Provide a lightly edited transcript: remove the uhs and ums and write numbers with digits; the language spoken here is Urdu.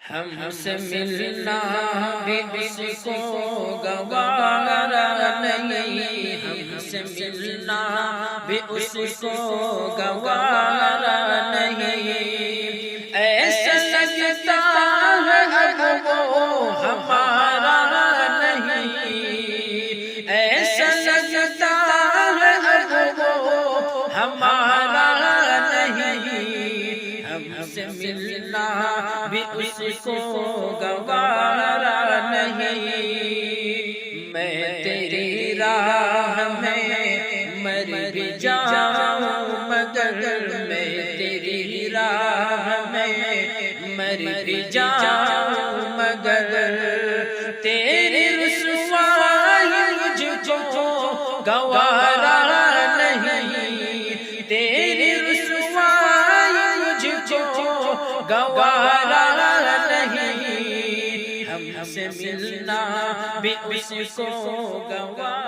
ہم سے ملنا بھی اس کو گوارا نہیں، ہم سے ملنا بھی اس کو گوارا نہیں، ایسا لگتا ہے اب وہ ہمارا نہیں، ایسا لگتا ہے اب وہ ہمارا نہیں، ہم سے ملنا بھی اس کو گوارا نہیں، میں تیری راہ میں مر بھی جاؤں مگر، میں تیری راہ میں مر بھی جاؤں مگر، تیری رسوائی مجھ کو گوارا نہیں، تیری رسوائی مجھ کو گوارا نہیں، ہم سے ملنا بھی اس کو گوارا